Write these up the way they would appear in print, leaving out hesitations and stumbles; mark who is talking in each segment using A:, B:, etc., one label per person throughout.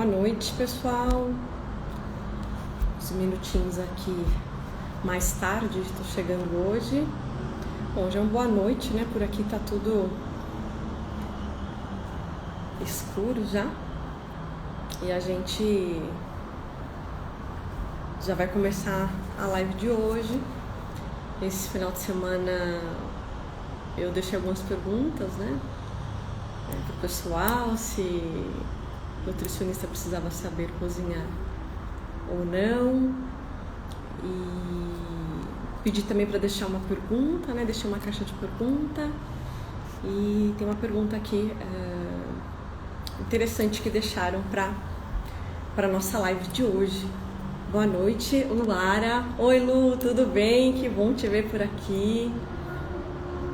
A: Boa noite, pessoal. Uns minutinhos aqui mais tarde, estou chegando hoje. Bom, já é uma boa noite, né? Por aqui tá tudo escuro já. E a gente já vai começar a live de hoje. Esse final de semana eu deixei algumas perguntas, né? Pro pessoal, se nutricionista precisava saber cozinhar ou não. E pedi também para deixar uma pergunta, né? Deixei uma caixa de pergunta. E tem uma pergunta aqui interessante que deixaram para nossa live de hoje. Boa noite, Luara. Oi, Lu, tudo bem? Que bom te ver por aqui.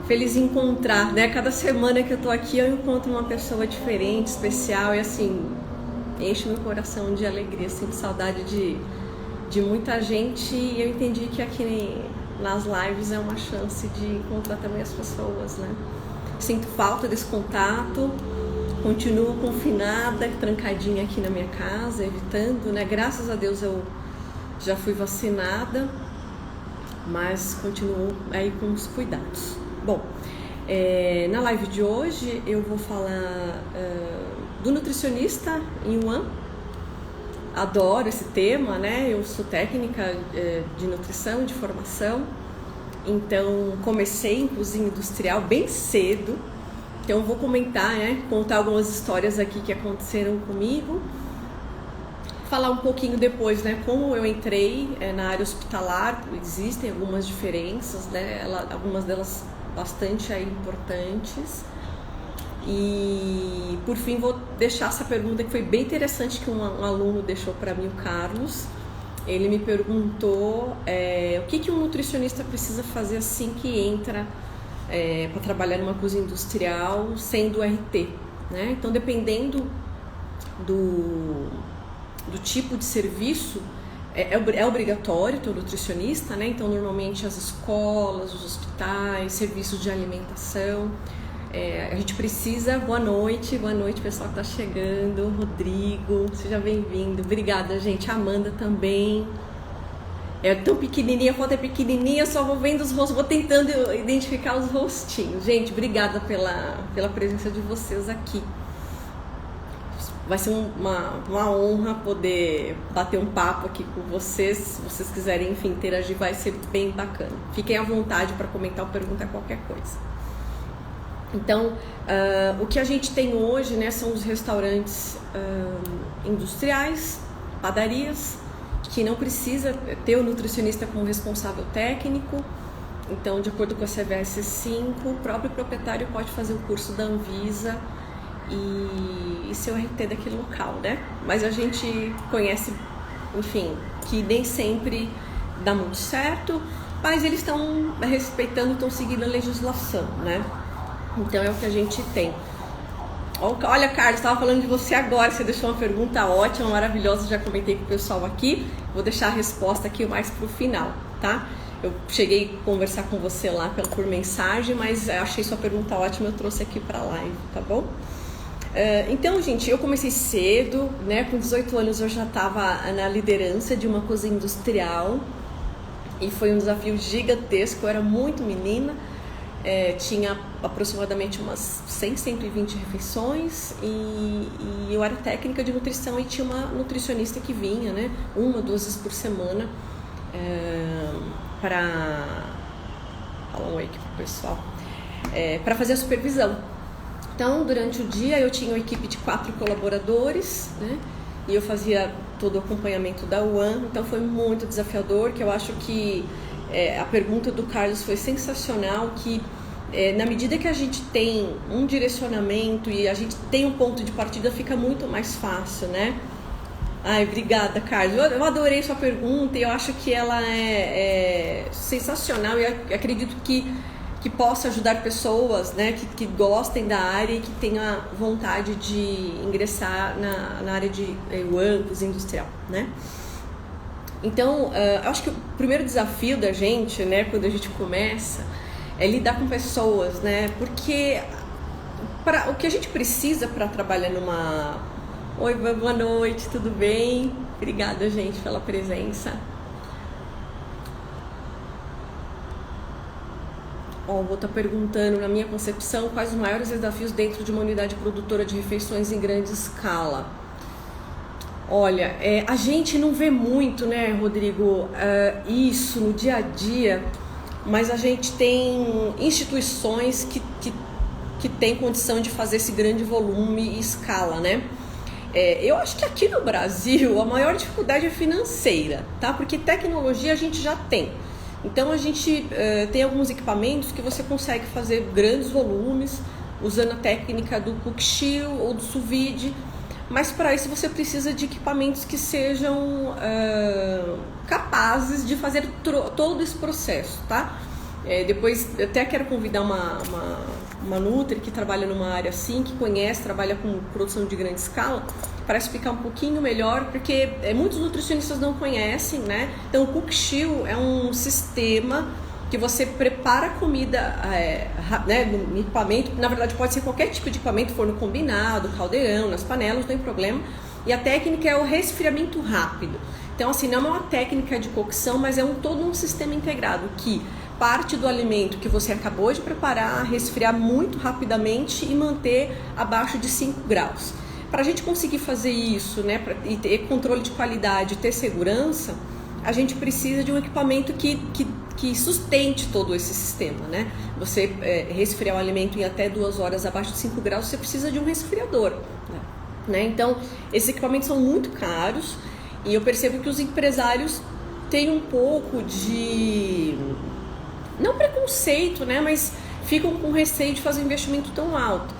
A: Feliz em encontrar, né? Cada semana que eu tô aqui eu encontro uma pessoa diferente, especial, e assim, enche meu coração de alegria, sinto saudade de muita gente, e eu entendi que aqui nas lives é uma chance de encontrar também as pessoas, né? Sinto falta desse contato, continuo confinada, trancadinha aqui na minha casa, evitando, né? Graças a Deus eu já fui vacinada, mas continuo aí com os cuidados. Bom, na live de hoje eu vou falar do nutricionista em Wuhan. Adoro esse tema, né? Eu sou técnica de nutrição, de formação, então comecei em cozinha industrial bem cedo. Então vou comentar, né? Contar algumas histórias aqui que aconteceram comigo. Falar um pouquinho depois, né? Como eu entrei na área hospitalar, existem algumas diferenças, né? Algumas delas bastante aí importantes. E por fim vou deixar essa pergunta que foi bem interessante, que um aluno deixou para mim, o Carlos. Ele me perguntou o que um nutricionista precisa fazer assim que entra para trabalhar numa cozinha industrial sendo RT, né? Então, dependendo do tipo de serviço, é obrigatório ter um nutricionista, né? Então, normalmente as escolas, os hospitais, serviços de alimentação, a gente precisa. Boa noite pessoal que está chegando. Rodrigo, seja bem-vindo. Obrigada, gente. Amanda também. É tão pequenininha, a foto é pequenininha, só vou vendo os rostos, vou tentando identificar os rostinhos. Gente, obrigada pela presença de vocês aqui. Vai ser uma honra poder bater um papo aqui com vocês. Se vocês quiserem, enfim, interagir, vai ser bem bacana. Fiquem à vontade para comentar ou perguntar qualquer coisa. Então, o que a gente tem hoje, né, são os restaurantes industriais, padarias, que não precisa ter o nutricionista como responsável técnico. Então, de acordo com a CVS 5, o próprio proprietário pode fazer o curso da Anvisa e ser o RT daquele local, né? Mas a gente conhece, enfim, que nem sempre dá muito certo, mas eles estão respeitando, estão seguindo a legislação, né? Então é o que a gente tem. Olha, Carlos, estava falando de você agora, você deixou uma pergunta ótima, maravilhosa, já comentei com o pessoal aqui, vou deixar a resposta aqui mais pro final, tá? Eu cheguei a conversar com você lá por mensagem, mas achei sua pergunta ótima, eu trouxe aqui para a live, tá bom? Então, gente, eu comecei cedo, né? Com 18 anos eu já estava na liderança de uma cozinha industrial e foi um desafio gigantesco, eu era muito menina. Tinha aproximadamente umas 100, 120 refeições e eu era técnica de nutrição e tinha uma nutricionista que vinha, né, 1, 2 vezes por semana para falar um oi aqui pro pessoal, para fazer a supervisão. Então, durante o dia eu tinha uma equipe de 4 colaboradores, né, e eu fazia todo o acompanhamento da Wuhan, então foi muito desafiador, que eu acho que a pergunta do Carlos foi sensacional, que na medida que a gente tem um direcionamento e a gente tem um ponto de partida, fica muito mais fácil, né? Ai, obrigada, Carlos. Eu adorei sua pergunta e eu acho que ela é sensacional e acredito que possa ajudar pessoas, né, que gostem da área e que tenham vontade de ingressar na área de Wuhan, cozinha industrial, né? Então, eu acho que o primeiro desafio da gente, né, quando a gente começa, é lidar com pessoas, né? Porque o que a gente precisa para trabalhar Oi, boa noite, tudo bem? Obrigada, gente, pela presença. Vou estar perguntando, na minha concepção, quais os maiores desafios dentro de uma unidade produtora de refeições em grande escala? Olha, a gente não vê muito, né, Rodrigo, isso no dia a dia, mas a gente tem instituições que têm condição de fazer esse grande volume e escala, né? Eu acho que aqui no Brasil a maior dificuldade é financeira, tá? Porque tecnologia a gente já tem. Então a gente tem alguns equipamentos que você consegue fazer grandes volumes usando a técnica do cook chill ou do sous vide, mas para isso você precisa de equipamentos que sejam capazes de fazer todo esse processo, tá? Depois eu até quero convidar uma Nutri que trabalha numa área assim, que conhece, trabalha com produção de grande escala, para explicar um pouquinho melhor, porque muitos nutricionistas não conhecem, né? Então o cook chill é um sistema que você prepara a comida né, no equipamento, na verdade pode ser qualquer tipo de equipamento, forno combinado, caldeirão, nas panelas, não tem problema. E a técnica é o resfriamento rápido. Então assim, não é uma técnica de cocção, mas é todo um sistema integrado que parte do alimento que você acabou de preparar, resfriar muito rapidamente e manter abaixo de 5 graus. Para a gente conseguir fazer isso, né, e ter controle de qualidade e ter segurança, a gente precisa de um equipamento que sustente todo esse sistema, né? Você resfriar o alimento em até 2 horas abaixo de 5 graus, você precisa de um resfriador, né? Então, esses equipamentos são muito caros e eu percebo que os empresários têm um pouco de... não preconceito, né? Mas ficam com receio de fazer um investimento tão alto.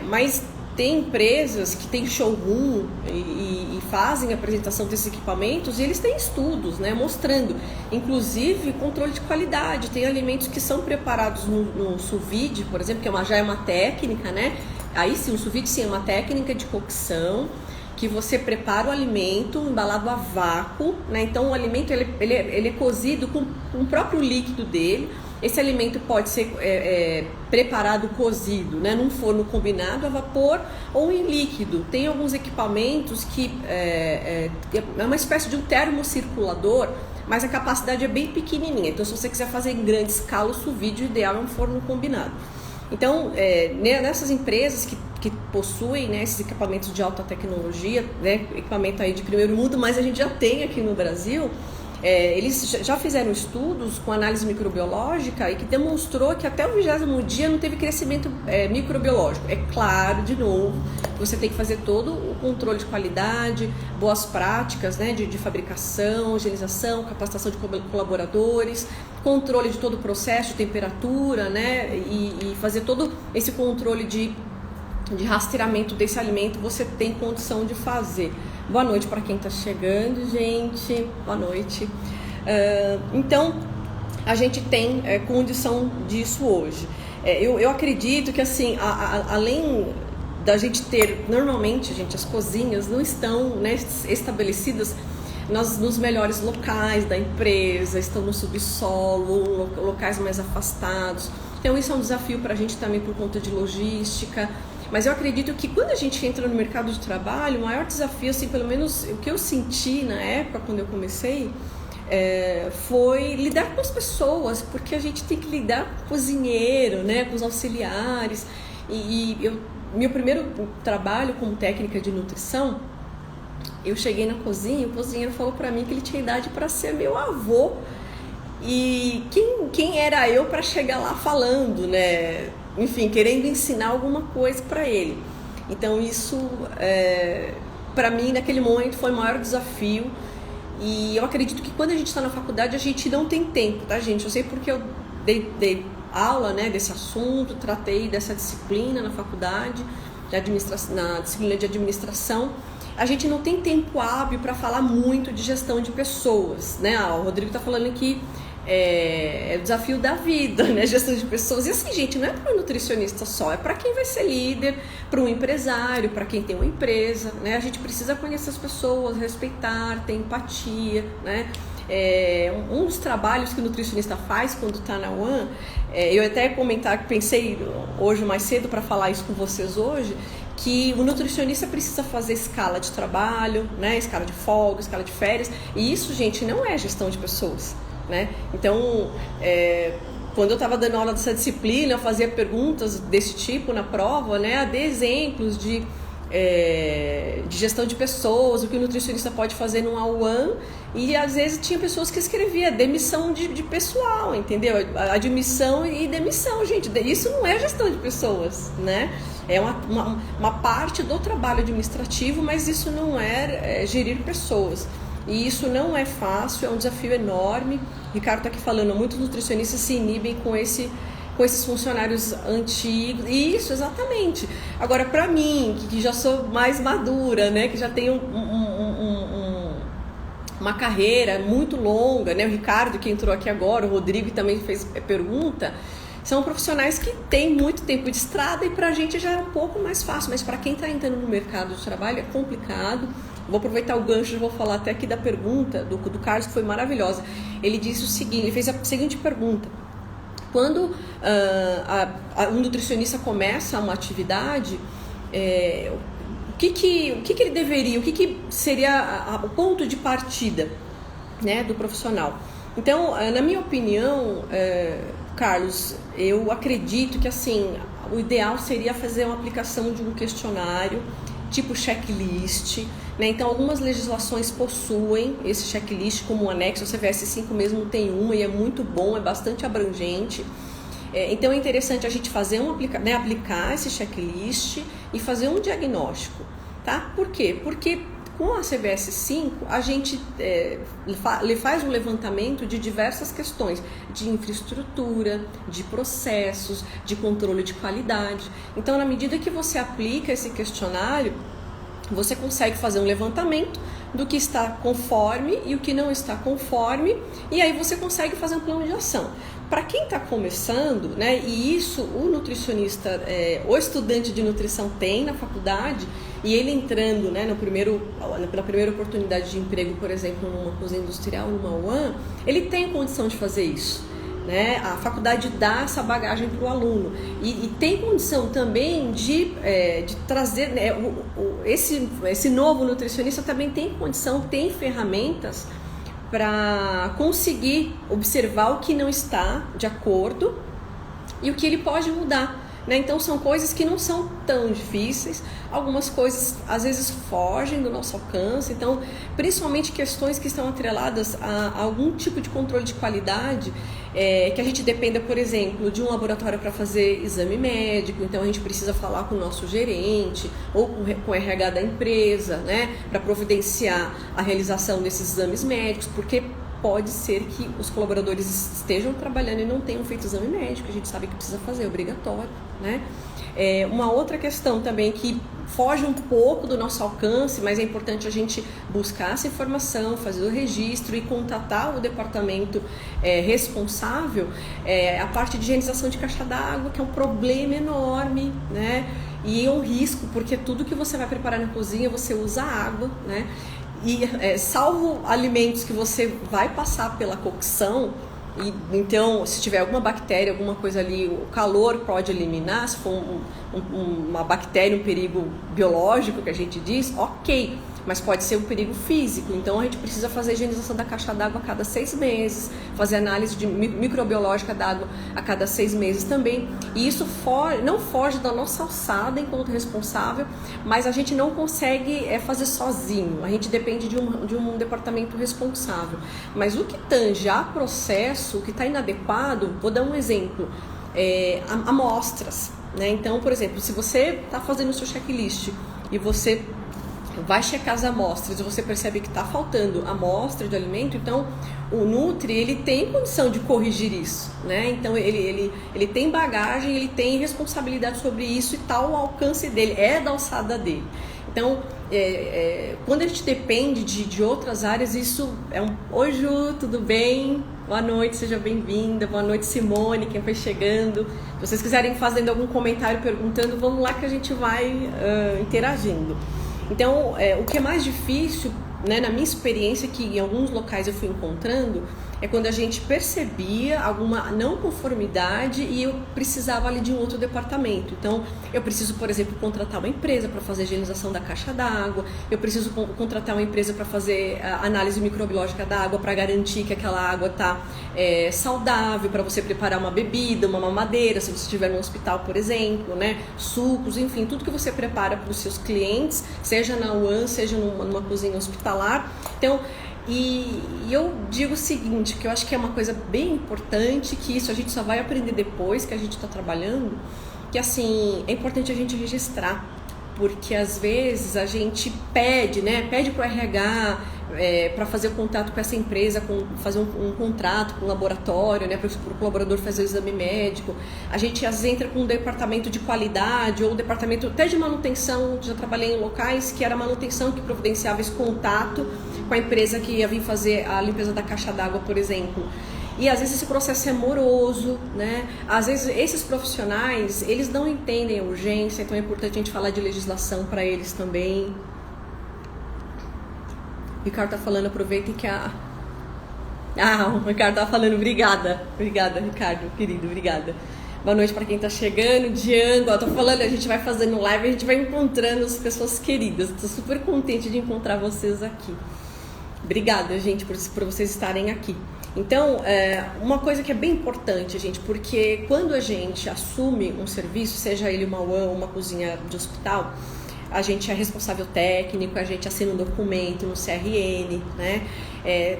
A: Mas tem empresas que têm showroom e fazem a apresentação desses equipamentos e eles têm estudos, né, mostrando, inclusive, controle de qualidade. Tem alimentos que são preparados no sous vide, por exemplo, que já é uma técnica, né? Aí sim, o sous vide sim é uma técnica de cocção, que você prepara o alimento embalado a vácuo, né? Então o alimento ele é cozido com o próprio líquido dele. Esse alimento pode ser preparado cozido, né, num forno combinado a vapor ou em líquido. Tem alguns equipamentos que é uma espécie de um termocirculador, mas a capacidade é bem pequenininha. Então, se você quiser fazer em grande escala, o sous vide, o ideal é um forno combinado. Então, nessas empresas que possuem, né, esses equipamentos de alta tecnologia, né, equipamento aí de primeiro mundo, mas a gente já tem aqui no Brasil, eles já fizeram estudos com análise microbiológica e que demonstrou que até o 20º dia não teve crescimento microbiológico. É claro, de novo, você tem que fazer todo o controle de qualidade, boas práticas, né, de fabricação, higienização, capacitação de colaboradores, controle de todo o processo, de temperatura, né, e fazer todo esse controle de rastreamento desse alimento, você tem condição de fazer. Boa noite para quem está chegando, gente. Boa noite. Então, a gente tem condição disso hoje. Eu acredito que, assim, além da gente ter, normalmente, gente, as cozinhas não estão, né, estabelecidas nos melhores locais da empresa, estão no subsolo, locais mais afastados. Então, isso é um desafio para a gente também por conta de logística. Mas eu acredito que quando a gente entra no mercado de trabalho, o maior desafio, assim, pelo menos o que eu senti na época, quando eu comecei, foi lidar com as pessoas, porque a gente tem que lidar com o cozinheiro, né, com os auxiliares. Meu primeiro trabalho como técnica de nutrição, eu cheguei na cozinha, o cozinheiro falou para mim que ele tinha idade para ser meu avô. E quem era eu para chegar lá falando, né? Enfim, querendo ensinar alguma coisa para ele. Então isso, para mim, naquele momento foi o maior desafio. E eu acredito que quando a gente está na faculdade, a gente não tem tempo, tá, gente? Eu sei porque eu dei aula, né, desse assunto, tratei dessa disciplina na faculdade, na disciplina de administração. A gente não tem tempo hábil para falar muito de gestão de pessoas, né? O Rodrigo está falando aqui, é o desafio da vida, né? Gestão de pessoas. E assim, gente, não é para um nutricionista só, é para quem vai ser líder, para um empresário, para quem tem uma empresa, né? A gente precisa conhecer as pessoas, respeitar, ter empatia, né? Um dos trabalhos que o nutricionista faz quando está na UAN, eu até pensei hoje mais cedo para falar isso com vocês hoje, que o nutricionista precisa fazer escala de trabalho, né? Escala de folga, escala de férias, e isso, gente, não é gestão de pessoas, né? Então, quando eu estava dando aula dessa disciplina, eu fazia perguntas desse tipo na prova, né? Dê exemplos de gestão de pessoas, o que o nutricionista pode fazer num A1, e às vezes tinha pessoas que escreviam demissão de pessoal, entendeu? Admissão e demissão, gente, isso não é gestão de pessoas, né? É uma parte do trabalho administrativo, mas isso não é gerir pessoas. E isso não é fácil, é um desafio enorme. O Ricardo está aqui falando, muitos nutricionistas se inibem com esses funcionários antigos. Isso, exatamente. Agora, para mim, que já sou mais madura, né, que já tenho uma carreira muito longa, né, o Ricardo que entrou aqui agora, o Rodrigo também fez pergunta, são profissionais que têm muito tempo de estrada e para a gente já é um pouco mais fácil, mas para quem está entrando no mercado de trabalho é complicado. Vou aproveitar o gancho e vou falar até aqui da pergunta do Carlos, que foi maravilhosa. Ele disse o seguinte, ele fez a seguinte pergunta: quando um nutricionista começa uma atividade, o que ele deveria, o que seria o ponto de partida, né, do profissional? Então, na minha opinião, Carlos, eu acredito que assim, o ideal seria fazer uma aplicação de um questionário tipo checklist, né? Então algumas legislações possuem esse checklist como um anexo, o CVS 5 mesmo tem uma e é muito bom, é bastante abrangente. Então é interessante a gente fazer aplicar esse checklist e fazer um diagnóstico, tá? Por quê? Porque com a CVS 5 a gente faz um levantamento de diversas questões de infraestrutura, de processos, de controle de qualidade. Então, na medida que você aplica esse questionário, você consegue fazer um levantamento do que está conforme e o que não está conforme, e aí você consegue fazer um plano de ação. Para quem está começando, né, e isso o nutricionista, o estudante de nutrição tem na faculdade, e ele entrando, né, na primeira oportunidade de emprego, por exemplo, numa cozinha industrial, numa UAM, ele tem condição de fazer isso, né? A faculdade dá essa bagagem para o aluno e tem condição também de trazer, né, esse novo nutricionista também tem condição, tem ferramentas para conseguir observar o que não está de acordo e o que ele pode mudar, né? Então são coisas que não são tão difíceis, algumas coisas às vezes fogem do nosso alcance, então principalmente questões que estão atreladas a algum tipo de controle de qualidade, que a gente dependa, por exemplo, de um laboratório para fazer exame médico, então a gente precisa falar com o nosso gerente ou com o RH da empresa, né, para providenciar a realização desses exames médicos, porque pode ser que os colaboradores estejam trabalhando e não tenham feito exame médico, a gente sabe que precisa fazer, é obrigatório, né? Uma outra questão também que foge um pouco do nosso alcance, mas é importante a gente buscar essa informação, fazer o registro e contatar o departamento responsável, a parte de higienização de caixa d'água, que é um problema enorme, né? E é um risco, porque tudo que você vai preparar na cozinha, você usa água, né? E salvo alimentos que você vai passar pela cocção, e então se tiver alguma bactéria, alguma coisa ali, o calor pode eliminar, se for uma bactéria, um perigo biológico que a gente diz, ok, mas pode ser um perigo físico, então a gente precisa fazer a higienização da caixa d'água a cada 6 meses, fazer análise de microbiológica da água a cada 6 meses também, e isso não foge da nossa alçada enquanto responsável, mas a gente não consegue fazer sozinho, a gente depende de um departamento responsável, mas o que tange a processo, o que está inadequado, vou dar um exemplo, amostras, né? Então, por exemplo, se você está fazendo o seu checklist e você vai checar as amostras e você percebe que está faltando amostra de alimento, então o Nutri, ele tem condição de corrigir isso, né? Então ele tem bagagem, ele tem responsabilidade sobre isso e tal, o alcance dele é da alçada dele. Então, quando a gente depende de outras áreas, isso é um... Oi, Ju, tudo bem? Boa noite, seja bem-vinda. Boa noite, Simone, quem foi chegando. Se vocês quiserem fazendo algum comentário perguntando, vamos lá que a gente vai interagindo. Então, o que é mais difícil, né, na minha experiência, que em alguns locais eu fui encontrando, é quando a gente percebia alguma não conformidade e eu precisava ali de um outro departamento. Então, eu preciso, por exemplo, contratar uma empresa para fazer a higienização da caixa d'água, eu preciso contratar uma empresa para fazer a análise microbiológica da água, para garantir que aquela água está saudável, para você preparar uma bebida, uma mamadeira, se você estiver no hospital, por exemplo, né? Sucos, enfim, tudo que você prepara para os seus clientes, seja na UAN, seja numa cozinha hospitalar. Então, e eu digo o seguinte, que eu acho que é uma coisa bem importante, que isso a gente só vai aprender depois que a gente está trabalhando, que assim, é importante a gente registrar, porque às vezes a gente pede para o RH, para fazer o contato com essa empresa, fazer um contrato com o laboratório, né, para o colaborador fazer o exame médico. A gente às vezes entra com um departamento de qualidade ou um departamento até de manutenção. Já trabalhei em locais que era manutenção que providenciava esse contato com a empresa que ia vir fazer a limpeza da caixa d'água, por exemplo. E às vezes esse processo é moroso, né? Às vezes esses profissionais, eles não entendem a urgência, então é importante a gente falar de legislação para eles também. O Ricardo tá falando, aproveitem que o Ricardo tá falando, obrigada, Ricardo, querido, obrigada. Boa noite para quem tá chegando, Diango, tô falando, a gente vai fazendo live, a gente vai encontrando as pessoas queridas, tô super contente de encontrar vocês aqui. Obrigada, gente, por vocês estarem aqui. Então, uma coisa que é bem importante, gente, porque quando a gente assume um serviço, seja ele uma UAN ou uma cozinha de hospital, a gente é responsável técnico, a gente assina um documento no CRN, né?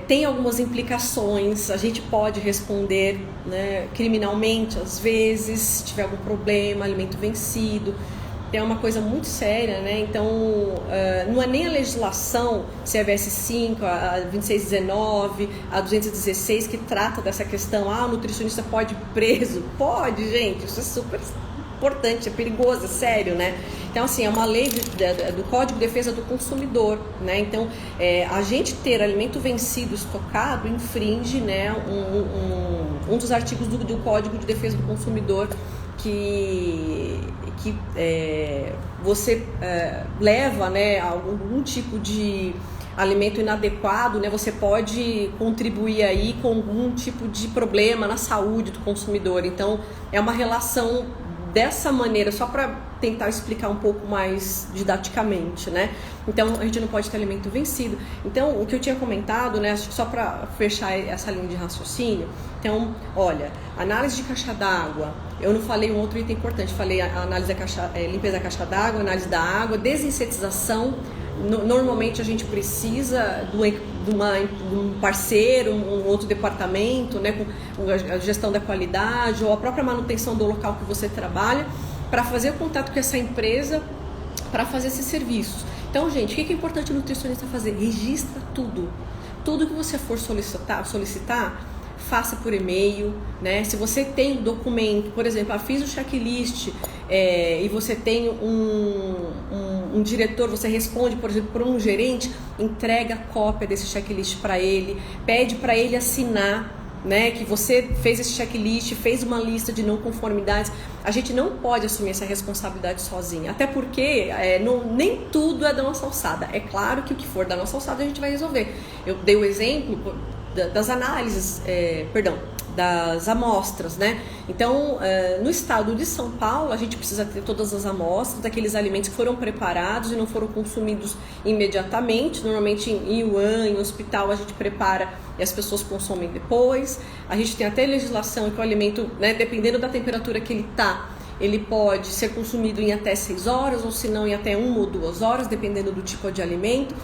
A: Tem algumas implicações, a gente pode responder, né, criminalmente, às vezes, se tiver algum problema, alimento vencido. É uma coisa muito séria, né? Então, não é nem a legislação CVS 5, a 2619, a 216 que trata dessa questão. O nutricionista pode ir preso? Pode, gente, isso é super importante, é perigoso, é sério, né? Então, assim, é uma lei do Código de Defesa do Consumidor, né? Então, a gente ter alimento vencido estocado infringe, né, um dos artigos do Código de Defesa do Consumidor que você leva, né, algum tipo de alimento inadequado, né, você pode contribuir aí com algum tipo de problema na saúde do consumidor. Então, é uma relação dessa maneira, só para tentar explicar um pouco mais didaticamente, né? Então, a gente não pode ter alimento vencido. Então, o que eu tinha comentado, né, acho que só para fechar essa linha de raciocínio, então, olha, análise de caixa d'água, eu não falei um outro item importante, falei a análise da limpeza da caixa d'água, análise da água, desinsetização. Normalmente a gente precisa de um parceiro, um outro departamento, né, com a gestão da qualidade ou a própria manutenção do local que você trabalha, para fazer o contato com essa empresa, para fazer esses serviços. Então, gente, o que é importante o nutricionista fazer? Registra tudo. Tudo que você for solicitar, faça por e-mail, né? Se você tem documento, por exemplo, fiz o checklist e você tem um diretor, você responde, por exemplo, para um gerente, entrega a cópia desse checklist para ele, pede para ele assinar, né, que você fez esse checklist, fez uma lista de não conformidades. A gente não pode assumir essa responsabilidade sozinha, até porque nem tudo é da nossa alçada. É claro que o que for da nossa alçada a gente vai resolver. Eu dei o exemplo das análises, das amostras, né? Então, no estado de São Paulo, a gente precisa ter todas as amostras daqueles alimentos que foram preparados e não foram consumidos imediatamente. Normalmente em UAN, em hospital, a gente prepara e as pessoas consomem depois. A gente tem até legislação que o alimento, né, dependendo da temperatura que ele pode ser consumido em até 6 horas, ou se não em até 1 ou 2 horas, dependendo do tipo de alimento.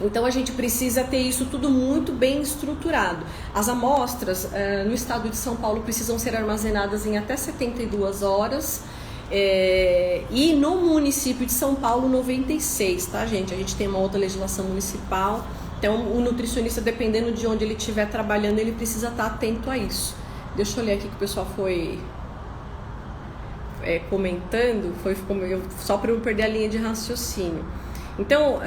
A: Então, a gente precisa ter isso tudo muito bem estruturado. As amostras no estado de São Paulo precisam ser armazenadas em até 72 horas e no município de São Paulo 96, tá, gente? A gente tem uma outra legislação municipal, então o nutricionista, dependendo de onde ele estiver trabalhando, ele precisa estar atento a isso. Deixa eu ler aqui que o pessoal foi comentando, só para eu não perder a linha de raciocínio. Então,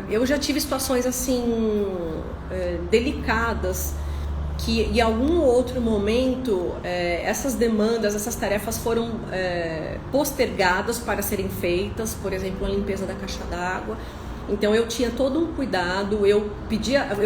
A: eu já tive situações assim delicadas que em algum outro momento essas demandas, essas tarefas foram postergadas para serem feitas, por exemplo, a limpeza da caixa d'água. Então eu tinha todo um cuidado, eu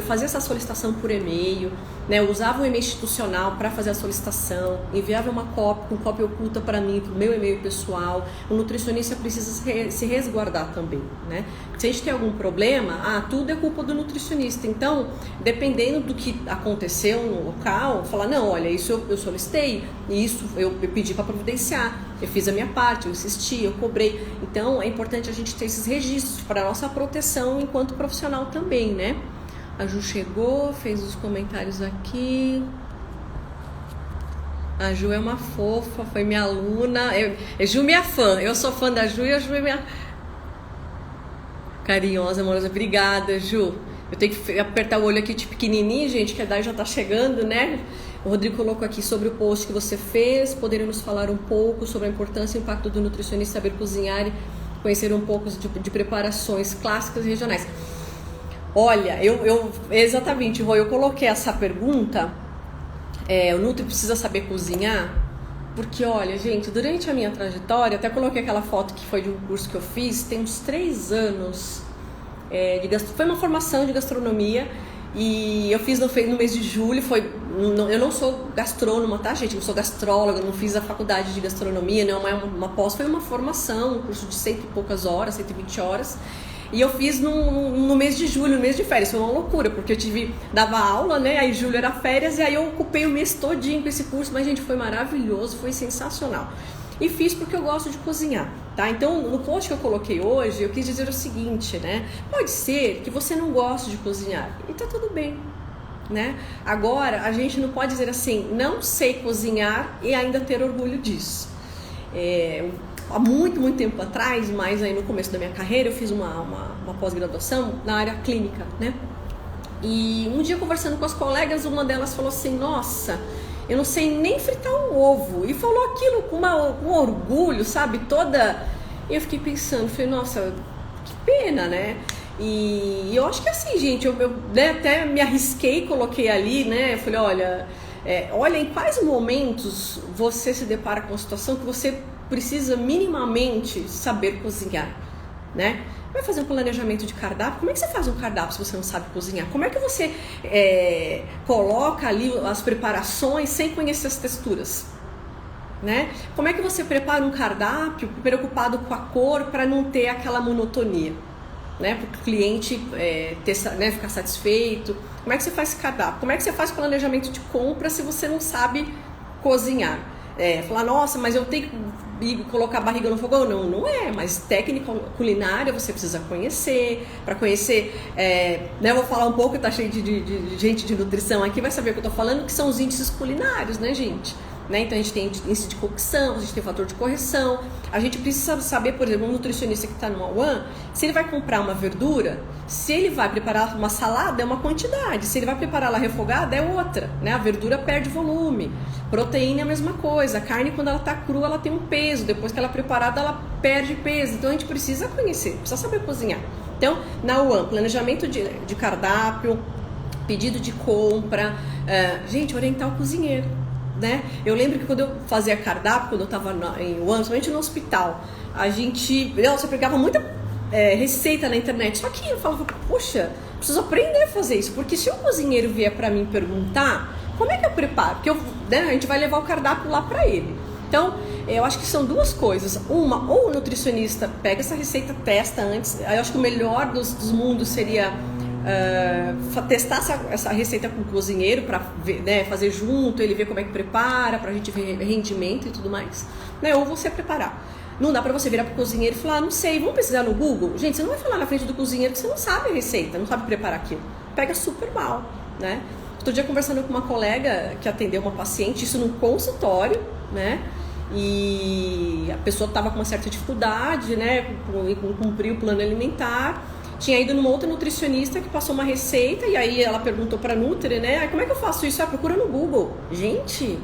A: fazia essa solicitação por e-mail, né? Eu usava o e-mail institucional para fazer a solicitação, enviava uma cópia com cópia oculta para mim, para o meu e-mail pessoal. O nutricionista precisa se resguardar também, né? Se a gente tem algum problema, tudo é culpa do nutricionista. Então, dependendo do que aconteceu no local, falar, não, olha, isso eu solicitei, e isso eu pedi para providenciar, eu fiz a minha parte, eu insisti, eu cobrei. Então, é importante a gente ter esses registros para a nossa proteção enquanto profissional também, né? A Ju chegou, fez os comentários aqui. A Ju é uma fofa, foi minha aluna. Ju, minha fã. Eu sou fã da Ju e a Ju é minha carinhosa, amorosa. Obrigada, Ju. Eu tenho que apertar o olho aqui de pequenininho, gente, que a Dai já tá chegando, né? O Rodrigo colocou aqui sobre o post que você fez. Poderia nos falar um pouco sobre a importância e o impacto do nutricionista saber cozinhar e conhecer um pouco de preparações clássicas e regionais. Olha, exatamente, Rô, eu coloquei essa pergunta, o Nutri precisa saber cozinhar, porque olha, gente, durante a minha trajetória, até coloquei aquela foto que foi de um curso que eu fiz, tem uns 3 anos, foi uma formação de gastronomia, e eu fiz no mês de julho, eu não sou gastrônoma, tá, gente? Eu sou gastróloga, não fiz a faculdade de gastronomia, não é uma pós, foi uma formação, um curso de 100 e poucas horas, 120 horas, e eu fiz no mês de julho, no mês de férias. Foi uma loucura, porque eu dava aula, né? Aí julho era férias, e aí eu ocupei o mês todinho com esse curso. Mas, gente, foi maravilhoso, foi sensacional. E fiz porque eu gosto de cozinhar, tá? Então, no post que eu coloquei hoje, eu quis dizer o seguinte, né? Pode ser que você não goste de cozinhar, e tá tudo bem, né? Agora, a gente não pode dizer assim, não sei cozinhar e ainda ter orgulho disso. Há muito, muito tempo atrás, mas aí no começo da minha carreira, eu fiz uma pós-graduação na área clínica, né? E um dia, conversando com as colegas, uma delas falou assim, nossa, eu não sei nem fritar um ovo. E falou aquilo com orgulho, sabe? E eu fiquei pensando, falei, nossa, que pena, né? E eu acho que assim, gente, eu né, até me arrisquei, coloquei ali, né? Eu falei, olha em quais momentos você se depara com uma situação que você precisa minimamente saber cozinhar, né? Vai fazer um planejamento de cardápio? Como é que você faz um cardápio se você não sabe cozinhar? Como é que você coloca ali as preparações sem conhecer as texturas, né? Como é que você prepara um cardápio preocupado com a cor para não ter aquela monotonia, né? Para o cliente ficar satisfeito? Como é que você faz esse cardápio? Como é que você faz planejamento de compra se você não sabe cozinhar? Falar, nossa, mas eu tenho que colocar a barriga no fogão? Não é, mas técnica culinária você precisa conhecer. Para conhecer, eu vou falar um pouco, tá cheio de gente de nutrição aqui, vai saber o que eu tô falando, que são os índices culinários, né, gente? Né? Então a gente tem índice de cocção, a gente tem fator de correção. A gente precisa saber, por exemplo, um nutricionista que está no A1, se ele vai comprar uma verdura, se ele vai preparar uma salada é uma quantidade, se ele vai preparar ela refogada é outra, né? A verdura perde volume, proteína é a mesma coisa, a carne quando ela está crua ela tem um peso, depois que ela é preparada ela perde peso, então a gente precisa conhecer, precisa saber cozinhar. Então, na A1, planejamento de cardápio, pedido de compra, gente, orientar o cozinheiro. Né? Eu lembro que quando eu fazia cardápio, quando eu estava em Wuhan, somente no hospital, você pegava muita receita na internet, só que eu falava, poxa, preciso aprender a fazer isso, porque se o cozinheiro vier para mim perguntar, como é que eu preparo? Porque a gente vai levar o cardápio lá para ele. Então, eu acho que são duas coisas. Uma, ou o nutricionista pega essa receita, testa antes. Eu acho que o melhor dos mundos seria testar essa receita com o cozinheiro para fazer junto, ele ver como é que prepara, pra gente ver rendimento e tudo mais, né? Ou você preparar. Não dá pra você virar pro cozinheiro e falar, não sei, vamos pesquisar no Google? Gente, você não vai falar na frente do cozinheiro que você não sabe a receita, não sabe preparar aquilo. Pega super mal, né? Outro dia conversando com uma colega que atendeu uma paciente, isso num consultório, né? E a pessoa estava com uma certa dificuldade, né? Com cumprir o plano alimentar. Tinha ido numa outra nutricionista que passou uma receita e aí ela perguntou pra Nutri, né? Como é que eu faço isso? Procura no Google. Gente,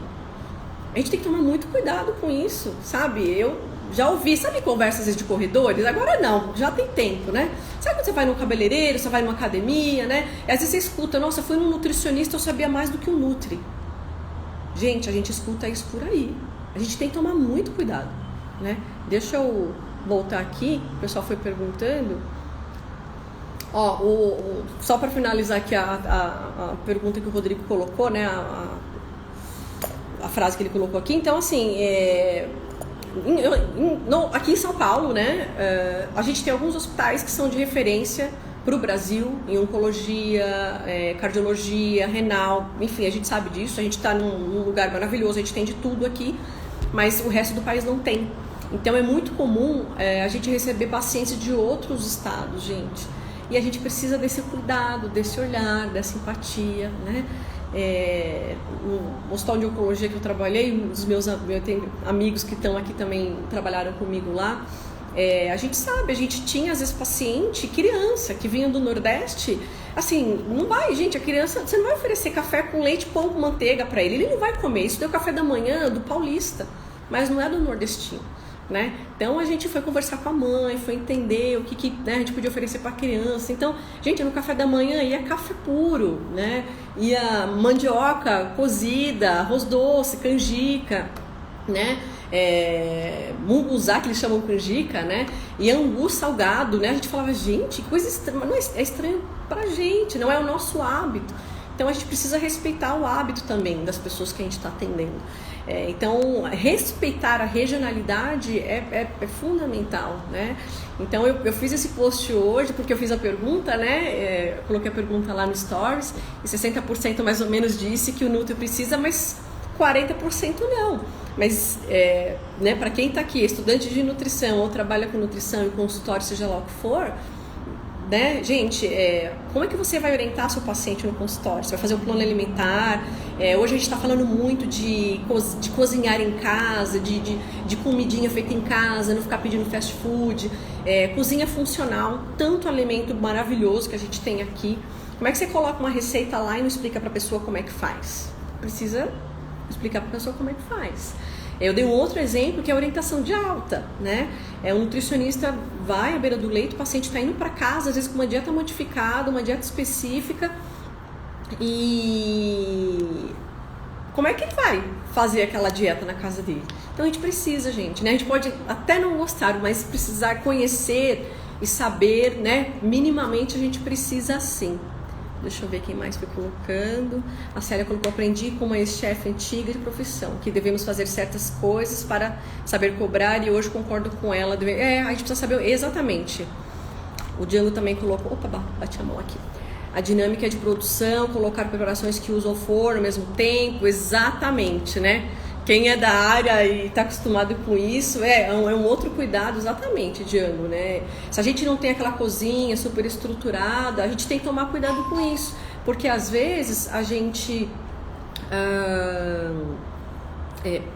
A: a gente tem que tomar muito cuidado com isso, sabe? Eu já ouvi, sabe conversas às vezes de corredores? Agora não, já tem tempo, né? Sabe quando você vai num cabeleireiro, você vai numa academia, né? E às vezes você escuta, nossa, eu fui num nutricionista, eu sabia mais do que o Nutri. Gente, a gente escuta isso por aí. A gente tem que tomar muito cuidado, né? Deixa eu voltar aqui, o pessoal foi perguntando. Ó, só para finalizar aqui a pergunta que o Rodrigo colocou, né? A frase que ele colocou aqui. Então, assim, aqui em São Paulo, né? A gente tem alguns hospitais que são de referência para o Brasil em oncologia, cardiologia, renal, enfim, a gente sabe disso. A gente está num lugar maravilhoso, a gente tem de tudo aqui, mas o resto do país não tem. Então, é muito comum a gente receber pacientes de outros estados, gente. E a gente precisa desse cuidado, desse olhar, dessa empatia, né? No hospital de oncologia que eu trabalhei, eu tenho amigos que estão aqui também, trabalharam comigo lá. A gente sabe, a gente tinha às vezes paciente, criança, que vinha do Nordeste, assim, não vai, gente, a criança, você não vai oferecer café com leite, pão com manteiga para ele não vai comer. Isso deu café da manhã do paulista, mas não é do nordestino. Né? Então a gente foi conversar com a mãe, foi entender o que né, a gente podia oferecer para a criança. Então, gente, no café da manhã ia café puro, né? Ia mandioca cozida, arroz doce, canjica, né? Munguzá, que eles chamam canjica, né? E angu salgado, né? A gente falava, gente, coisa estranha, mas não é estranho pra gente, não é o nosso hábito. Então a gente precisa respeitar o hábito também das pessoas que a gente está atendendo. Então, respeitar a regionalidade é fundamental, né? Então, eu fiz esse post hoje porque eu fiz a pergunta, né? Coloquei a pergunta lá no Stories e 60% mais ou menos disse que o Nutri precisa, mas 40% não. Mas, né, para quem está aqui, estudante de nutrição ou trabalha com nutrição em consultório, seja lá o que for, né, gente, como é que você vai orientar seu paciente no consultório? Você vai fazer um plano alimentar? Hoje a gente está falando muito de cozinhar em casa, de comidinha feita em casa, não ficar pedindo fast food, cozinha funcional, tanto alimento maravilhoso que a gente tem aqui. Como é que você coloca uma receita lá e não explica para a pessoa como é que faz? Precisa explicar para a pessoa como é que faz. Eu dei um outro exemplo que é a orientação de alta, né? Um nutricionista vai à beira do leito, o paciente está indo para casa, às vezes com uma dieta modificada, uma dieta específica, e como é que ele vai fazer aquela dieta na casa dele? Então a gente precisa, gente, né? A gente pode até não gostar, mas precisar conhecer e saber, né? Minimamente a gente precisa sim. Deixa eu ver quem mais foi colocando. A Célia colocou: aprendi com uma ex-chefe antiga de profissão que devemos fazer certas coisas para saber cobrar, e hoje concordo com ela. A gente precisa saber exatamente. O Django também colocou, opa, bati a mão aqui. A dinâmica de produção, colocar preparações que usam o forno ao mesmo tempo, exatamente, né? Quem é da área e está acostumado com isso, é um outro cuidado, exatamente, Django, né? Se a gente não tem aquela cozinha super estruturada, a gente tem que tomar cuidado com isso, porque às vezes a gente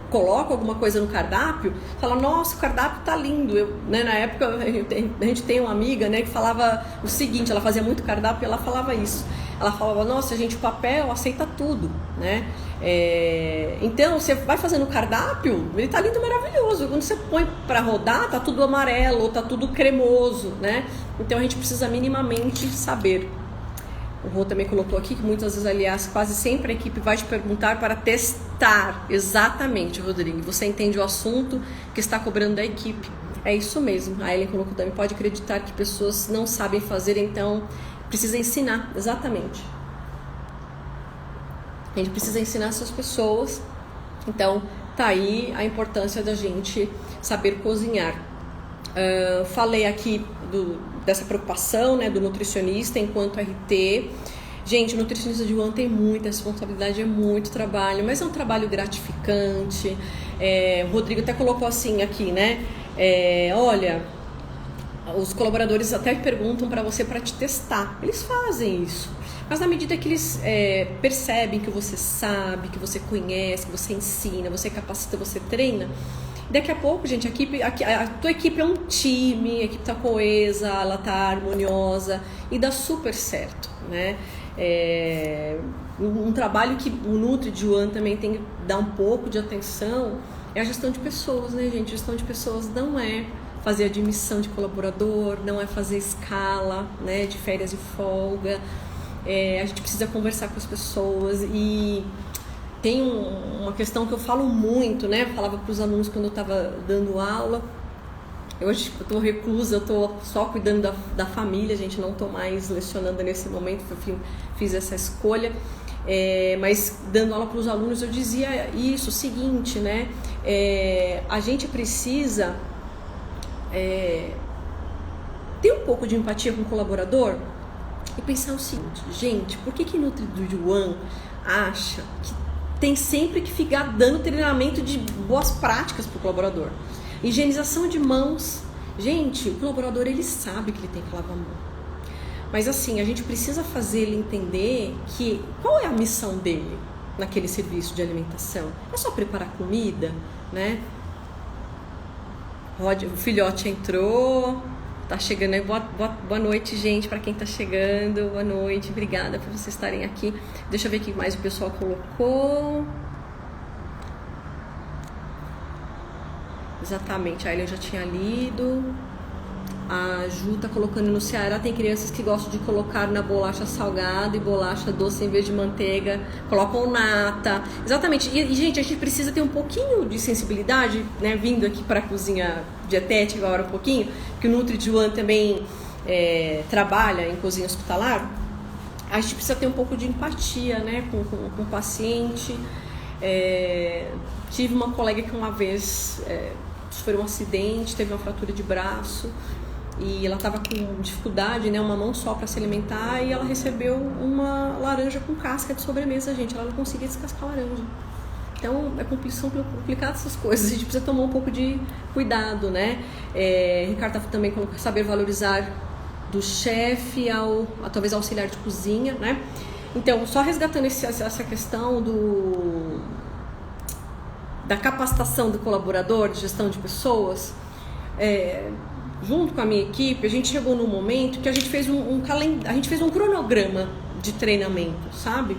A: coloca alguma coisa no cardápio, fala, nossa, o cardápio tá lindo. Né, na época a gente tem uma amiga, né, que falava o seguinte, ela fazia muito cardápio e ela falava isso. Ela falava, nossa, gente, o papel aceita tudo, né? Então, você vai fazendo o cardápio, ele tá lindo, maravilhoso. Quando você põe para rodar, tá tudo amarelo, ou tá tudo cremoso, né? Então, a gente precisa minimamente saber. O Rô também colocou aqui que muitas vezes, aliás, quase sempre a equipe vai te perguntar para testar. Exatamente, Rodrigo. Você entende o assunto que está cobrando da equipe. É isso mesmo. A Ellen colocou também, pode acreditar que pessoas não sabem fazer, então precisa ensinar. Exatamente. A gente precisa ensinar essas pessoas. Então, tá aí a importância da gente saber cozinhar. Falei aqui dessa preocupação, né, do nutricionista enquanto RT. Gente, o nutricionista de UAN tem muita responsabilidade, é muito trabalho, mas é um trabalho gratificante. O Rodrigo até colocou assim aqui, né? Olha, os colaboradores até perguntam para você para te testar. Eles fazem isso. Mas na medida que eles percebem que você sabe, que você conhece, que você ensina, você capacita, você treina, daqui a pouco, gente, a tua equipe é um time, a equipe tá coesa, ela tá harmoniosa e dá super certo, né? Um trabalho que o Nutri de UAN também tem que dar um pouco de atenção é a gestão de pessoas, né, gente? Gestão de pessoas não é fazer admissão de colaborador, não é fazer escala, né, de férias e folga. A gente precisa conversar com as pessoas e tem uma questão que eu falo muito, né? Eu falava para os alunos quando eu estava dando aula, Hoje eu tô reclusa, eu tô só cuidando da família, gente, não tô mais lecionando nesse momento, eu fiz essa escolha. Mas dando aula para os alunos eu dizia isso, o seguinte, né? A gente precisa ter um pouco de empatia com o colaborador e pensar o seguinte, gente, por que Nutri do One acha que tem sempre que ficar dando treinamento de boas práticas para o colaborador? Higienização de mãos, gente, o colaborador ele sabe que ele tem que lavar a mão. Mas assim, a gente precisa fazer ele entender que qual é a missão dele naquele serviço de alimentação. É só preparar comida, né? O filhote entrou, tá chegando aí. Boa noite, gente, para quem tá chegando. Boa noite, obrigada por vocês estarem aqui. Deixa eu ver o que mais o pessoal colocou. Exatamente, aí eu já tinha lido. A Ju tá colocando no Ceará, tem crianças que gostam de colocar na bolacha salgada e bolacha doce em vez de manteiga, colocam nata. Exatamente, e gente, a gente precisa ter um pouquinho de sensibilidade, né, vindo aqui para a cozinha dietética agora um pouquinho, que o Nutri One também trabalha em cozinha hospitalar. A gente precisa ter um pouco de empatia, né, com o paciente. Tive uma colega que uma vez sofreu um acidente, teve uma fratura de braço e ela estava com dificuldade, né, uma mão só para se alimentar, e ela recebeu uma laranja com casca de sobremesa, gente, ela não conseguia descascar a laranja. Então são complicadas essas coisas, a gente precisa tomar um pouco de cuidado, né? Ricardo também colocou saber valorizar do chefe ao talvez auxiliar de cozinha, né? Então, só resgatando essa questão da capacitação do colaborador, de gestão de pessoas, junto com a minha equipe, a gente chegou num momento que a gente fez um cronograma de treinamento, sabe?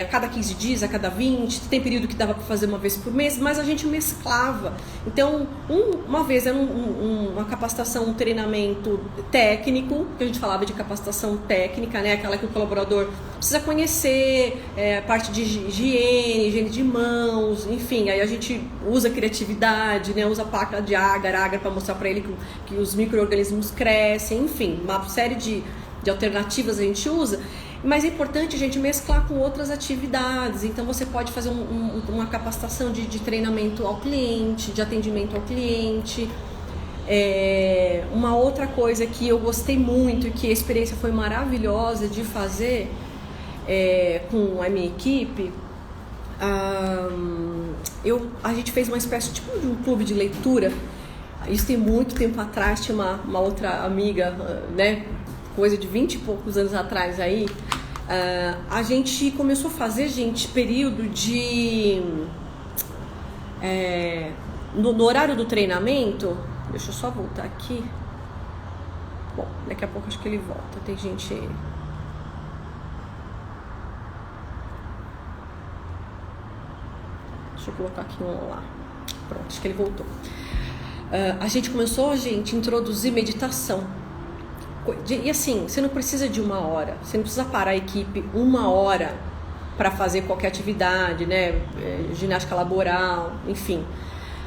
A: A cada 15 dias, a cada 20, tem período que dava para fazer uma vez por mês, mas a gente mesclava. Então, uma vez era uma capacitação, um treinamento técnico, que a gente falava de capacitação técnica, né? Aquela que o colaborador precisa conhecer, parte de higiene de mãos, enfim, aí a gente usa criatividade, né? Usa placa de agar para mostrar para ele que os micro-organismos crescem, enfim, uma série de alternativas a gente usa. Mas é importante a gente mesclar com outras atividades. Então você pode fazer uma capacitação de treinamento ao cliente, de atendimento ao cliente. Uma outra coisa que eu gostei muito e que a experiência foi maravilhosa de fazer com a minha equipe, a gente fez uma espécie de um clube de leitura. Isso tem muito tempo atrás, tinha uma outra amiga, né? Coisa de 20 e poucos anos atrás aí, a gente começou a fazer, gente, período de... no horário do treinamento, deixa eu só voltar aqui. Bom, daqui a pouco acho que ele volta, tem gente... Deixa eu colocar aqui um lá. Pronto, acho que ele voltou. A gente começou, gente, a introduzir meditação. E assim, você não precisa de 1 hora, você não precisa parar a equipe 1 hora para fazer qualquer atividade, né? Ginástica laboral, enfim.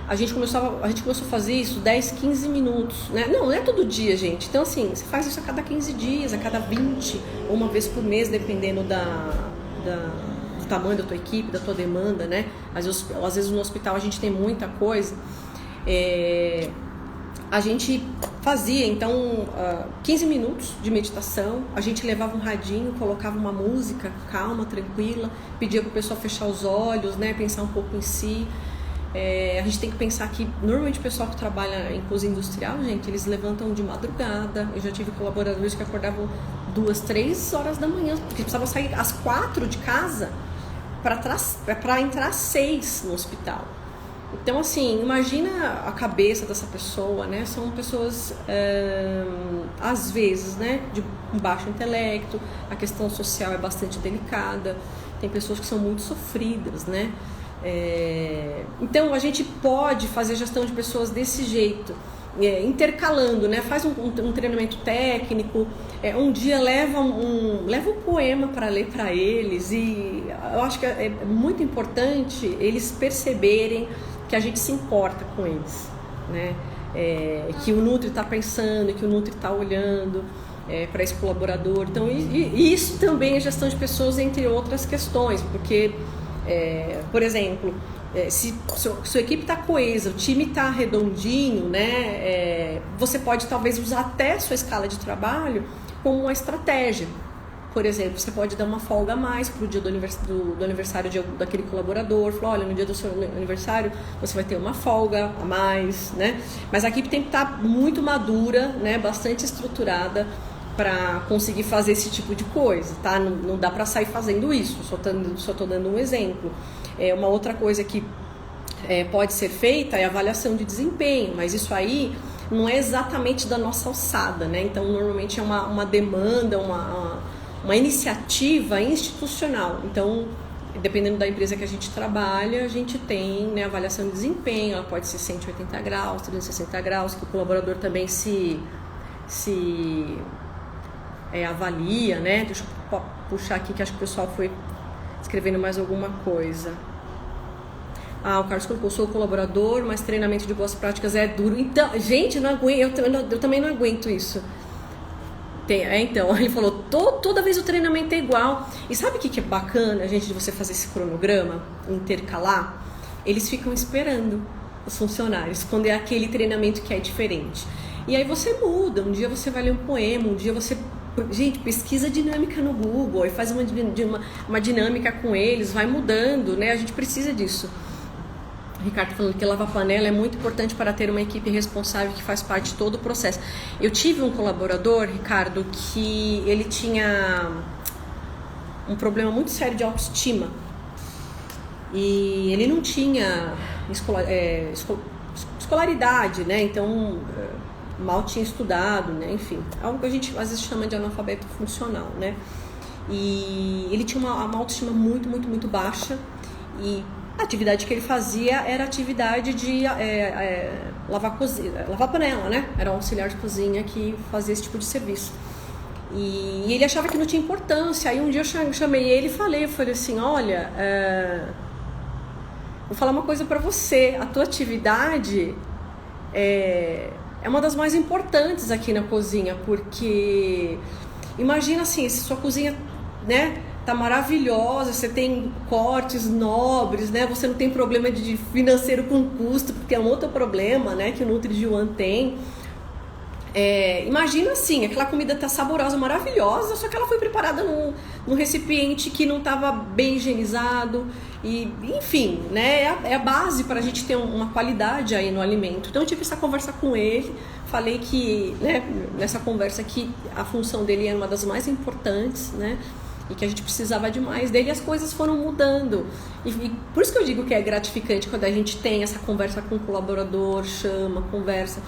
A: A gente começou a fazer isso 10, 15 minutos, né? Não é todo dia, gente. Então assim, você faz isso a cada 15 dias, a cada 20, ou uma vez por mês, dependendo do tamanho da tua equipe, da tua demanda, né? Às vezes no hospital a gente tem muita coisa. A gente fazia, então, 15 minutos de meditação, a gente levava um radinho, colocava uma música calma, tranquila, pedia para o pessoal fechar os olhos, né, pensar um pouco em si. A gente tem que pensar que, normalmente, o pessoal que trabalha em cozinha industrial, gente, eles levantam de madrugada. Eu já tive colaboradores que acordavam 2, 3 horas da manhã, porque precisavam sair às 4 de casa para entrar às 6 no hospital. Então, assim, imagina a cabeça dessa pessoa, né? São pessoas, às vezes, né, de baixo intelecto, a questão social é bastante delicada, tem pessoas que são muito sofridas, né? Então, a gente pode fazer gestão de pessoas desse jeito, intercalando, né? Faz um treinamento técnico, um dia leva um poema para ler para eles, e eu acho que é muito importante eles perceberem que a gente se importa com eles, né? que o Nutri está pensando, que o Nutri está olhando para esse colaborador. Então, e isso também é gestão de pessoas, entre outras questões, porque, por exemplo, se sua equipe está coesa, o time está redondinho, né, você pode talvez usar até a sua escala de trabalho como uma estratégia. Por exemplo, você pode dar uma folga a mais para o dia do aniversário daquele colaborador. Falar, olha, no dia do seu aniversário você vai ter uma folga a mais, né? Mas a equipe tem que estar muito madura, né? Bastante estruturada para conseguir fazer esse tipo de coisa, tá? Não dá para sair fazendo isso, só tô dando um exemplo. Uma outra coisa que pode ser feita é a avaliação de desempenho, mas isso aí não é exatamente da nossa alçada, né? Então, normalmente é uma demanda, uma iniciativa institucional. Então, dependendo da empresa que a gente trabalha, a gente tem, né, avaliação de desempenho, ela pode ser 180 graus, 360 graus, que o colaborador também se avalia, né? Deixa eu puxar aqui que acho que o pessoal foi escrevendo mais alguma coisa. O Carlos colocou, sou colaborador, mas treinamento de boas práticas é duro. Então, gente, eu não aguento, eu também não aguento isso. Então, ele falou, toda vez o treinamento é igual. E sabe o que é bacana, gente, de você fazer esse cronograma, intercalar? Eles ficam esperando, os funcionários, quando é aquele treinamento que é diferente. E aí você muda, um dia você vai ler um poema, um dia você... Gente, pesquisa dinâmica no Google e faz uma dinâmica com eles, vai mudando, né? A gente precisa disso. O Ricardo falando que lavar panela é muito importante para ter uma equipe responsável que faz parte de todo o processo. Eu tive um colaborador, Ricardo, que ele tinha um problema muito sério de autoestima. E ele não tinha escolaridade, né? Então, mal tinha estudado, né? Enfim, algo que a gente às vezes chama de analfabeto funcional, né? E ele tinha uma autoestima muito, muito, muito baixa. E a atividade que ele fazia era a atividade de lavar panela, né? Era um auxiliar de cozinha que fazia esse tipo de serviço. E ele achava que não tinha importância. Aí um dia eu chamei ele e falei assim, olha, vou falar uma coisa pra você. A tua atividade é uma das mais importantes aqui na cozinha, porque imagina assim, se sua cozinha, né, tá maravilhosa, você tem cortes nobres, né? Você não tem problema de financeiro com custo, porque é um outro problema, né, que o Nutri-G1 tem. Imagina assim, aquela comida tá saborosa, maravilhosa, só que ela foi preparada num recipiente que não estava bem higienizado. E, enfim, né, é a base para a gente ter uma qualidade aí no alimento. Então eu tive essa conversa com ele, falei que, né, nessa conversa que a função dele era uma das mais importantes, né, e que a gente precisava demais dele, e as coisas foram mudando. E por isso que eu digo que é gratificante quando a gente tem essa conversa com o colaborador, chama, conversa.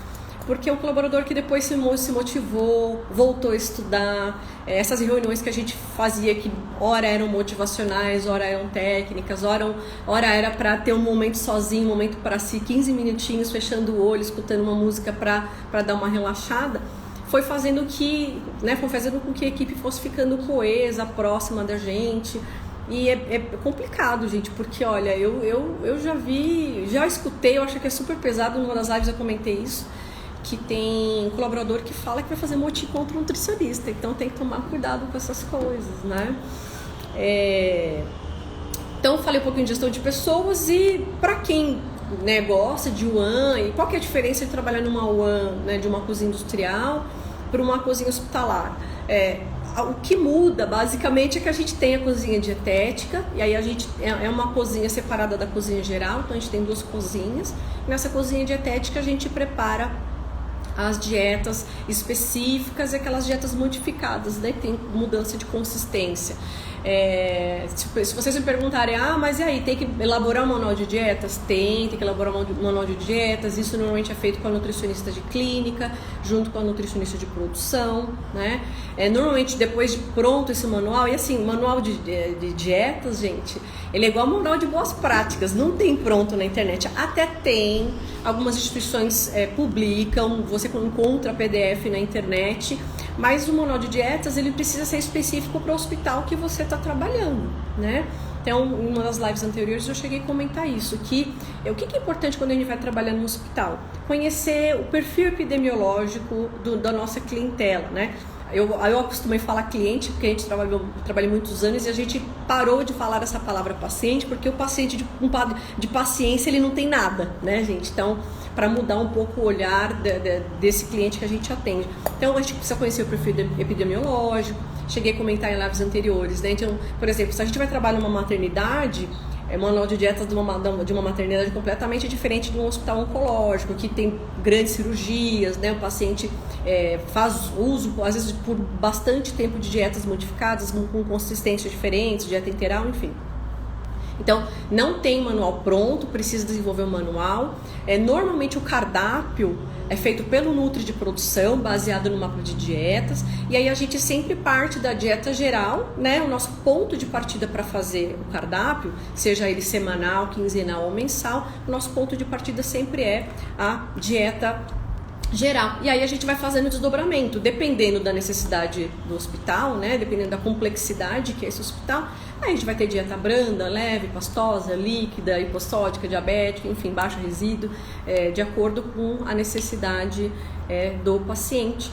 A: Porque é um colaborador que depois se motivou, voltou a estudar. Essas reuniões que a gente fazia, que ora eram motivacionais, ora eram técnicas, ora era para ter um momento sozinho, um momento para si, 15 minutinhos fechando o olho, escutando uma música para dar uma relaxada, foi fazendo com que a equipe fosse ficando coesa, próxima da gente. E é complicado, gente, porque olha, eu já escutei, eu acho que é super pesado, numa das lives eu comentei isso, que tem um colaborador que fala que vai fazer motim contra um nutricionista, então tem que tomar cuidado com essas coisas, né? Então falei um pouquinho de gestão de pessoas, e para quem, né, gosta de UAN, e qual que é a diferença de trabalhar numa UAN, né, de uma cozinha industrial para uma cozinha hospitalar? O que muda basicamente é que a gente tem a cozinha dietética, e aí a gente é uma cozinha separada da cozinha geral, então a gente tem duas cozinhas. Nessa cozinha dietética a gente prepara as dietas específicas e aquelas dietas modificadas, né? Tem mudança de consistência. Se vocês me perguntarem, mas e aí, tem que elaborar um manual de dietas? Tem que elaborar um manual de dietas. Isso normalmente é feito com a nutricionista de clínica, junto com a nutricionista de produção, né? Normalmente depois de pronto esse manual, e assim, manual de dietas, gente, ele é igual ao manual de boas práticas, não tem pronto na internet. Até tem, algumas instituições publicam, você encontra PDF na internet, mas o manual de dietas ele precisa ser específico para o hospital que você está trabalhando, né? Então, em uma das lives anteriores eu cheguei a comentar isso, que o que é importante quando a gente vai trabalhar no hospital? Conhecer o perfil epidemiológico da nossa clientela, né? Eu acostumei falar cliente, porque a gente trabalha muitos anos e a gente parou de falar essa palavra paciente, porque o paciente de paciência ele não tem nada, né, gente? Então, para mudar um pouco o olhar desse cliente que a gente atende. Então, a gente precisa conhecer o perfil epidemiológico, cheguei a comentar em lives anteriores, né? Então, por exemplo, se a gente vai trabalhar numa maternidade, manual de dietas de uma maternidade completamente diferente de um hospital oncológico, que tem grandes cirurgias, né? O paciente faz uso, às vezes, por bastante tempo de dietas modificadas, com consistências diferentes, dieta integral, enfim. Então, não tem manual pronto, precisa desenvolver um manual. Normalmente o cardápio é feito pelo Nutri de produção, baseado no mapa de dietas, e aí a gente sempre parte da dieta geral, né? O nosso ponto de partida para fazer o cardápio, seja ele semanal, quinzenal ou mensal, o nosso ponto de partida sempre é a dieta geral. E aí a gente vai fazendo o desdobramento, dependendo da necessidade do hospital, né? Dependendo da complexidade que é esse hospital, aí a gente vai ter dieta branda, leve, pastosa, líquida, hipossódica, diabética, enfim, baixo resíduo, de acordo com a necessidade do paciente.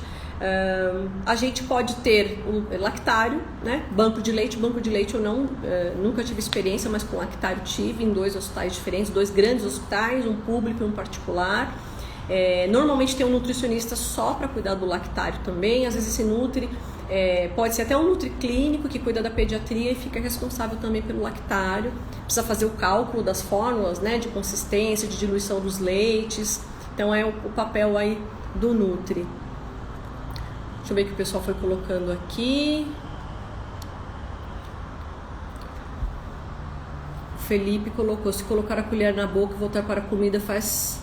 A: A gente pode ter o lactário, né? Banco de leite eu não, nunca tive experiência, mas com lactário tive em 2 hospitais diferentes, 2 grandes hospitais, um público e um particular. Normalmente tem um nutricionista só para cuidar do lactário também, às vezes esse nutri pode ser até um nutri clínico que cuida da pediatria e fica responsável também pelo lactário, precisa fazer o cálculo das fórmulas, né, de consistência, de diluição dos leites, então é o papel aí do nutri. Deixa eu ver o que o pessoal foi colocando aqui. O Felipe colocou, se colocar a colher na boca e voltar para a comida faz,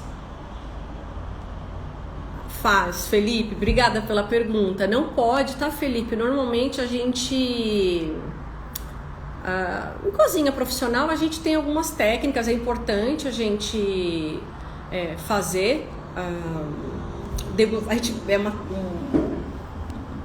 A: Felipe, obrigada pela pergunta. Não pode, tá, Felipe? Normalmente a gente, em cozinha profissional, a gente tem algumas técnicas, é importante a gente fazer. A gente,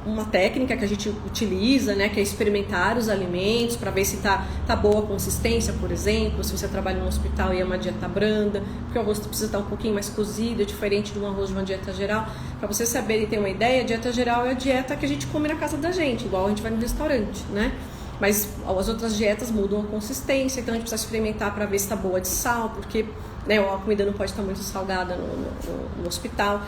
A: uma técnica que a gente utiliza, né, que é experimentar os alimentos para ver se tá boa a consistência, por exemplo, se você trabalha em um hospital e é uma dieta branda, porque o arroz precisa estar um pouquinho mais cozido, é diferente de um arroz de uma dieta geral. Para vocês saberem e ter uma ideia, a dieta geral é a dieta que a gente come na casa da gente, igual a gente vai no restaurante, né? Mas as outras dietas mudam a consistência, então a gente precisa experimentar para ver se está boa de sal, porque, né, a comida não pode estar muito salgada no hospital.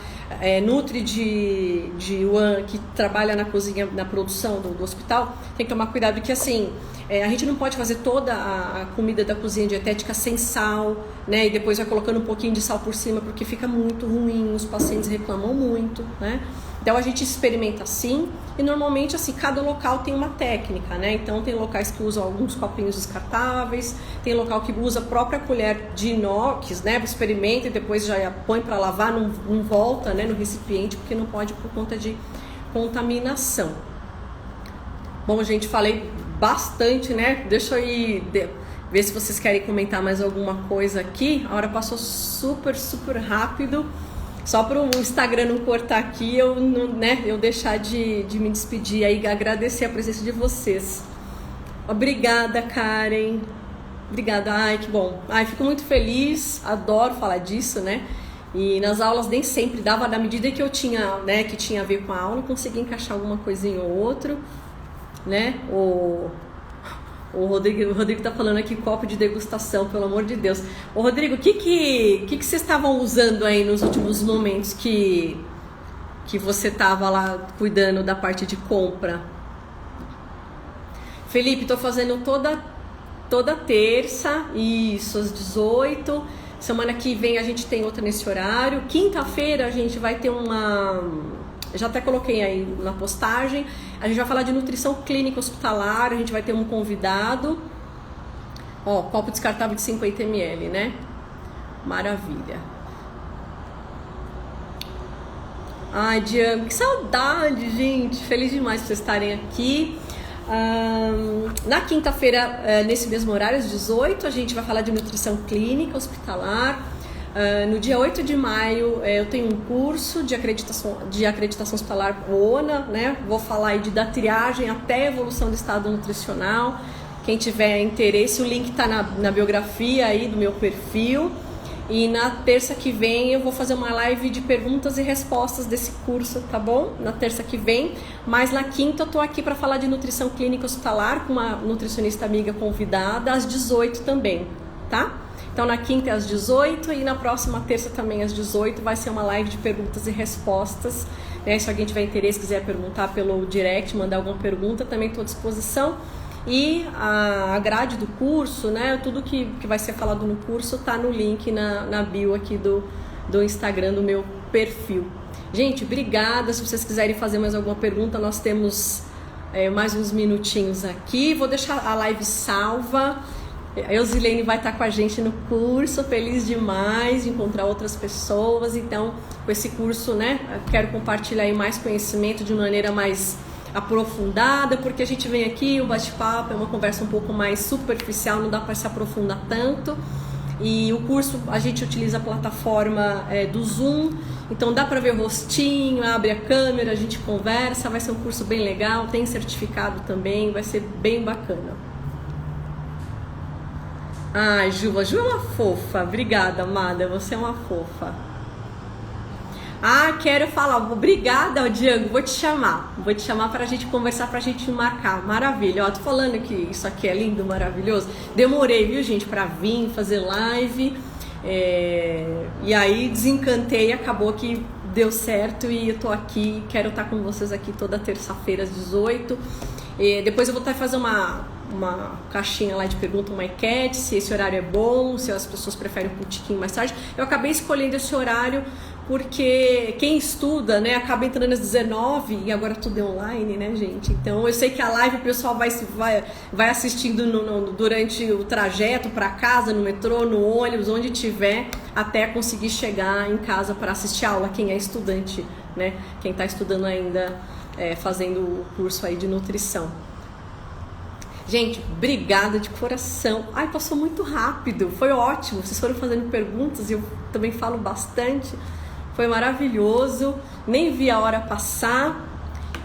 A: Nutri de Yuan, que trabalha na cozinha, na produção do hospital, tem que tomar cuidado que assim, a gente não pode fazer toda a comida da cozinha dietética sem sal, né, e depois vai colocando um pouquinho de sal por cima, porque fica muito ruim, os pacientes reclamam muito, né? Então a gente experimenta assim, e normalmente assim, cada local tem uma técnica, né? Então tem locais que usam alguns copinhos descartáveis, tem local que usa a própria colher de inox, né? Experimenta e depois já põe para lavar, não volta, né, no recipiente, porque não pode por conta de contaminação. Bom, gente, falei bastante, né? Deixa eu ir ver se vocês querem comentar mais alguma coisa aqui. A hora passou super, super rápido. Só para o Instagram não cortar aqui, eu deixar de me despedir aí e agradecer a presença de vocês. Obrigada, Karen. Obrigada, ai, que bom. Ai, fico muito feliz, adoro falar disso, né? E nas aulas nem sempre dava, na medida que eu tinha, né, que tinha a ver com a aula, eu conseguia encaixar alguma coisinha ou outra, né? O Rodrigo tá falando aqui, copo de degustação, pelo amor de Deus. Ô, Rodrigo, o que vocês estavam usando aí nos últimos momentos que você tava lá cuidando da parte de compra? Felipe, tô fazendo toda terça, isso, às 18. Semana que vem a gente tem outra nesse horário. Quinta-feira a gente vai ter uma... Já até coloquei aí na postagem. A gente vai falar de nutrição clínica hospitalar. A gente vai ter um convidado. Ó, copo descartável de 50 ml, né? Maravilha. Ai, Diana, que saudade, gente. Feliz demais por vocês estarem aqui. Na quinta-feira, nesse mesmo horário, às 18, a gente vai falar de nutrição clínica hospitalar. No dia 8 de maio eu tenho um curso de acreditação hospitalar ONA, né? Vou falar aí da triagem até a evolução do estado nutricional. Quem tiver interesse, o link está na biografia aí do meu perfil. E na terça que vem eu vou fazer uma live de perguntas e respostas desse curso, tá bom? Na terça que vem. Mas na quinta eu tô aqui para falar de nutrição clínica hospitalar com uma nutricionista amiga convidada às 18 também, tá? Então na quinta é às 18 e na próxima terça também às 18 vai ser uma live de perguntas e respostas, né? Se alguém tiver interesse, quiser perguntar pelo direct, mandar alguma pergunta, também estou à disposição. E a grade do curso, né, tudo que vai ser falado no curso tá no link na bio aqui do Instagram, do meu perfil. Gente, obrigada. Se vocês quiserem fazer mais alguma pergunta, nós temos mais uns minutinhos aqui. Vou deixar a live salva. A Eusilene vai estar com a gente no curso, feliz demais de encontrar outras pessoas. Então, com esse curso, né, eu quero compartilhar aí mais conhecimento de maneira mais aprofundada, porque a gente vem aqui, o bate-papo é uma conversa um pouco mais superficial, não dá para se aprofundar tanto. E o curso, a gente utiliza a plataforma do Zoom, então dá para ver o rostinho, abre a câmera, a gente conversa, vai ser um curso bem legal, tem certificado também, vai ser bem bacana. Ai, Ju é uma fofa, obrigada, amada, você é uma fofa. Ah, quero falar, obrigada, Diego, vou te chamar pra gente conversar, pra gente marcar, maravilha, ó, tô falando que isso aqui é lindo, maravilhoso, demorei, viu, gente, pra vir fazer live, e aí desencantei, acabou que deu certo e eu tô aqui, quero estar com vocês aqui toda terça-feira às 18, e depois eu vou fazer uma caixinha lá de pergunta, uma enquete, se esse horário é bom, se as pessoas preferem um tiquinho mais tarde. Eu acabei escolhendo esse horário porque quem estuda, né, acaba entrando às 19 e agora tudo é online, né, gente? Então eu sei que a live o pessoal vai assistindo durante o trajeto para casa, no metrô, no ônibus, onde tiver, até conseguir chegar em casa para assistir a aula, quem é estudante, né? Quem está estudando ainda, fazendo o curso aí de nutrição. Gente, obrigada de coração. Ai, passou muito rápido, foi ótimo. Vocês foram fazendo perguntas e eu também falo bastante. Foi maravilhoso, nem vi a hora passar.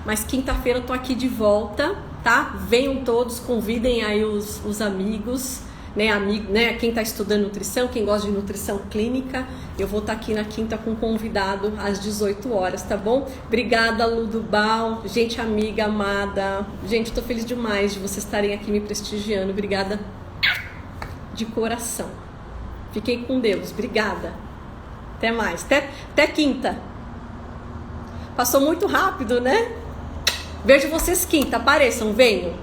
A: Mas quinta-feira eu tô aqui de volta, tá? Venham todos, convidem aí os amigos, né? Quem tá estudando nutrição, quem gosta de nutrição clínica. Eu vou estar aqui na quinta com um convidado às 18 horas, tá bom? Obrigada, Lu do Bal, gente amiga, amada. Gente, tô feliz demais de vocês estarem aqui me prestigiando. Obrigada de coração. Fiquem com Deus, obrigada. Até mais, até quinta. Passou muito rápido, né? Vejo vocês quinta, apareçam, venham.